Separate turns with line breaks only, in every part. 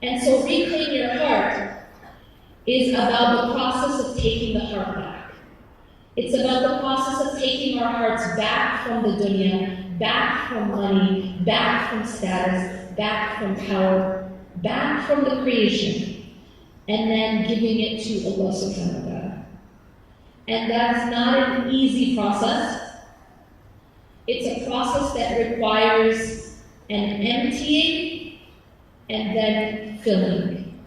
And so Reclaim Your Heart is about the process of taking the heart back. It's about the process of taking our hearts back from the dunya, back from money, back from status, back from power, back from the creation, and then giving it to Allah subhanahu wa ta'ala. And that's not an easy process. It's a process that requires an emptying and then filling.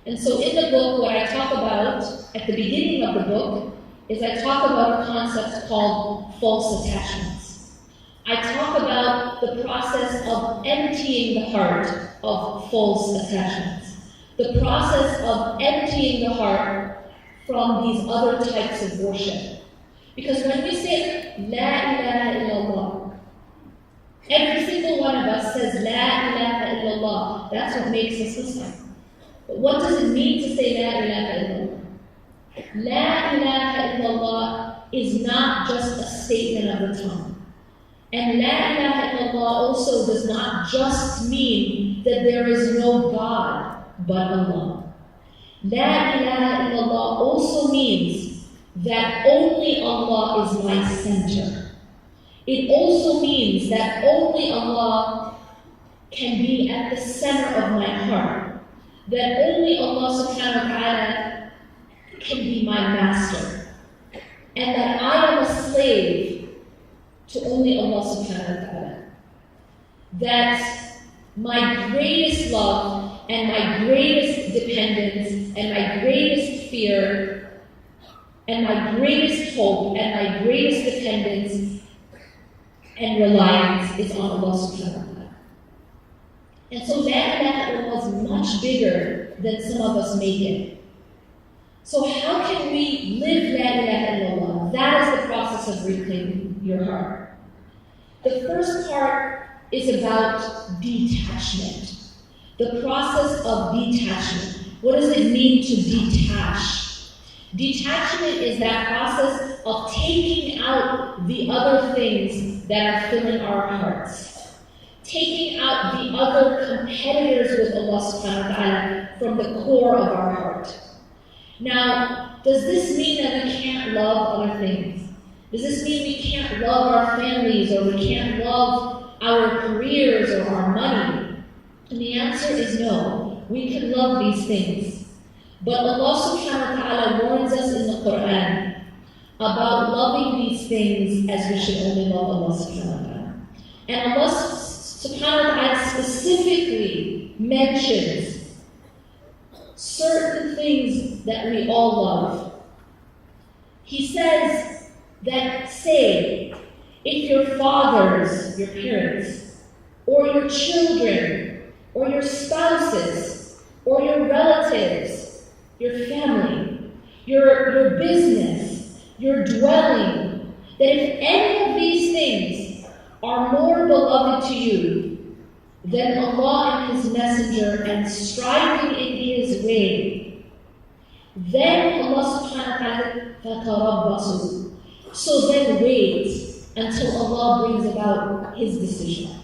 And so in the book, what I talk about at the beginning of the book is I talk about a concept called false attachments. I talk about the process of emptying the heart of false attachments. The process of emptying the heart from these other types of worship. Because when we say, La ilaha illallah, every single one of us says, La ilaha illallah. That's what makes us Muslim. But what does it mean to say La ilaha illallah? La ilaha illallah is not just a statement of the tongue. And La ilaha illallah also does not just mean that there is no God but Allah. La ilaha illallah also means that only Allah is my center. It also means that only Allah can be at the center of my heart. That only Allah subhanahu wa ta'ala can be my master. And that I am a slave to only Allah subhanahu wa ta'ala. That my greatest love and my greatest dependence and my greatest fear and my greatest hope and my greatest dependence and reliance is on Allah subhanahu wa ta'ala. And so La ilaha illallah is much bigger than some of us make it. So how can we live La ilaha illallah? That is the process of reclaiming your heart. The first part is about detachment. The process of detachment. What does it mean to detach? Detachment is that process of taking out the other things that are filling our hearts. Taking out the other competitors with Allah subhanahu wa ta'ala from the core of our heart. Now, does this mean that we can't love other things? Does this mean we can't love our families or we can't love our careers or our money? And the answer is no. We can love these things. But Allah subhanahu wa ta'ala warns us in the Quran about loving these things as we should only love Allah subhanahu wa ta'ala. And Allah subhanahu wa ta'ala specifically mentions certain things that we all love. He says that, say, if your fathers, your parents, or your children, or your spouses, or your relatives, your family, your business, your dwelling, that if any of these things are more beloved to you than Allah and His Messenger and striving in His way, then Allah subhanahu wa ta'ala فَتَرَبَّصُوا. So then wait until Allah brings about His decision.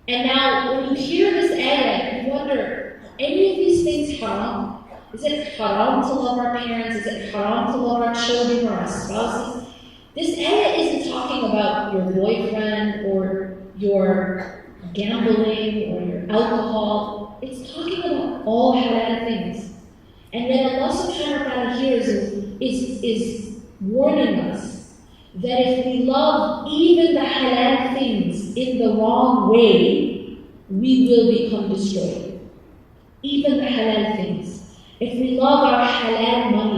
And now, when you hear this ayah, you wonder, are any of these things haram? Is it haram to love our parents? Is it haram to love our children or our spouses? This ayah isn't talking about your boyfriend or your gambling or your alcohol. It's talking about all halal things. And then Allah subhanahu wa ta'ala here is warning us that if we love even the halal things in the wrong way, we will become destroyed. Even the halal things. If we love our halal money